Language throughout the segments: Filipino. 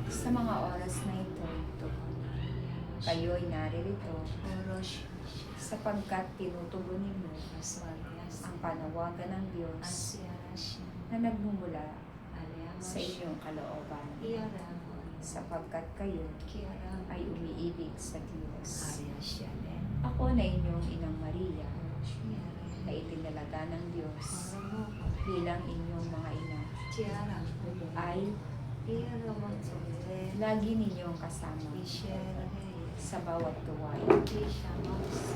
Sa mga oras na ito, kayo'y naririto sapagkat tinutugon ninyo ang panawagan ng Diyos na nagmumula sa inyong kalooban, sapagkat kayo ay umiibig sa Diyos. Ako na inyong Inang Maria, na itinalaga ng Diyos bilang inyong mga ina, ay lagi ninyong kasama sa bawat gawain.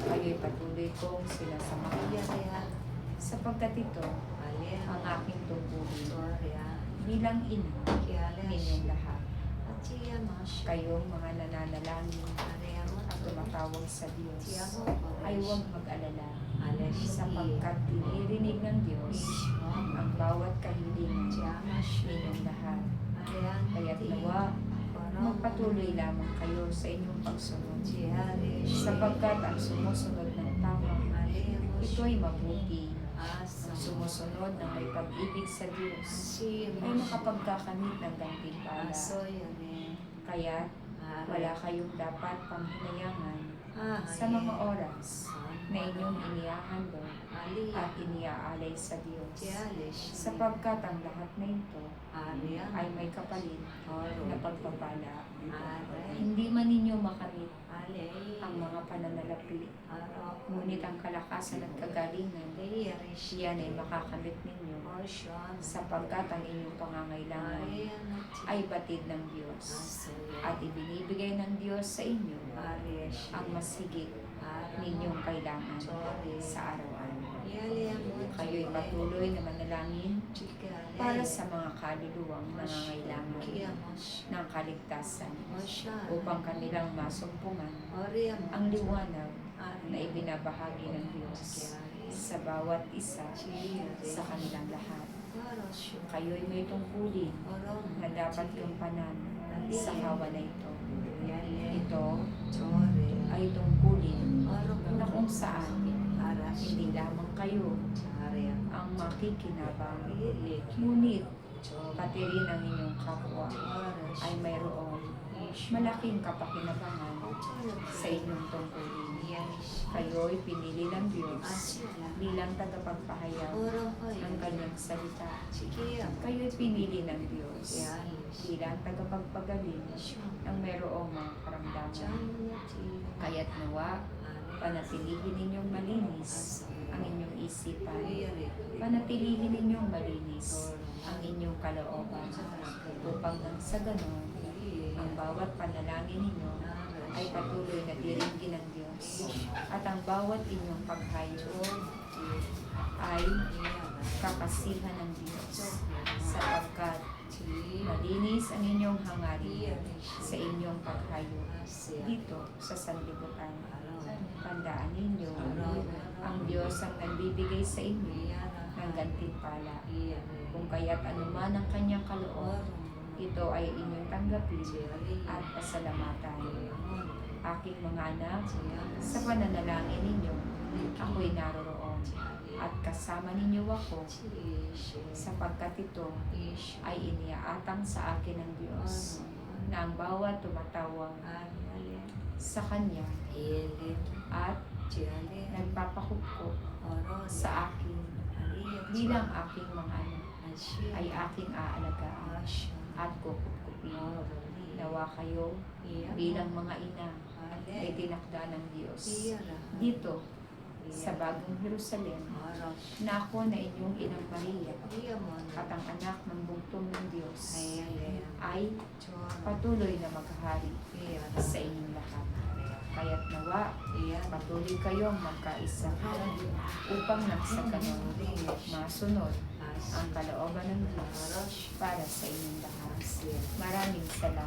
Kayo'y patuloy kong sinasamahan, sapagkat ito ang aking tungkulin bilang ina ninyong lahat. Kayong mga nananalangin at tumatawag sa Diyos ay huwag mag-alala, sapagkat dinirinig ng Diyos ang bawat kahilingan ninyong lahat. Kaya't nawa, magpatuloy lamang kayo sa inyong pagsunod, sapagkat ang sumusunod ng tama, ito'y mabuti. Ang sumusunod ng may pag-ibig sa Diyos ay makapagkakamit ng gantimpala. Kaya wala kayong dapat panghinayangan sa mga oras na inyong inihahandog at iniaalay sa Diyos, sapagkat ang lahat na ito ay may kapalit na pagpapala. Hindi man ninyo makamit ang mga pananalapi, ngunit ang kalakasan at kagalingan, yan ay makakamit ninyo, sapagkat ang inyong pangangailangan ay batid ng Diyos, at ibinibigay ng Diyos sa inyo ang mas higit ninyong kailangan sa araw-araw. Kayo'y patuloy na manalangin para sa mga kaluluwang nangangailangan ng kaligtasan, upang kanilang masumpungan ang liwanag na ibinabahagi ng Diyos sa bawat isa sa kanilang lahat. Kayo'y may tungkulin na dapat gampanan sa hawa na ito. Ito ay tungkulin na kung saan hindi lamang kayo ang makikinabang, ngunit pati rin ang inyong kapwa ay mayroong malaking kapakinabangan sa inyong tungkulin. Kayo'y pinili ng Diyos bilang tagapagpahayag ng kanyang salita. Kayo'y pinili ng Diyos bilang tagapagpagaling ng mayroong mga karamdaman. Kaya't nawa, panatilihin ninyong malinis ang inyong isipan. Panatilihin ninyong malinis ang inyong kalooban, upang nang sa ganon, ang bawat panalangin ninyo ay patuloy na diringgin ng Diyos, at ang bawat inyong paghayo ay kakasihan ng Diyos, sapagkat malinis ang inyong hangarin sa inyong paghayo dito sa sanlibutan. Tandaan ninyo, ang Diyos ang nagbibigay sa inyo ng gantimpala. Kung kaya't anuman ang kanyang kaloob, ito ay inyong tanggapin at pasalamatan. Aking mga anak, sa pananalangin ninyo, ako'y naroroon, at kasama ninyo ako, sapagkat ito ay iniaatang sa akin ng Diyos, na ang bawat tumatawag sa Kanya at nagpapakupkop sa akin bilang aking mga anak, ay aking aalagaan at kukupkupin. Nawa kayo bilang mga ina ay tinakda ng Diyos dito sa bagong Jerusalem, na ako na inyong Inang Maria at ang anak ng bugtong ng Diyos ay patuloy na maghahari sa inyong lahat. Kaya't nawa, patuloy kayong magkaisa upang nang sa ganon masunod ang kalooban ng Diyos para sa inyong lahat. Maraming salamat.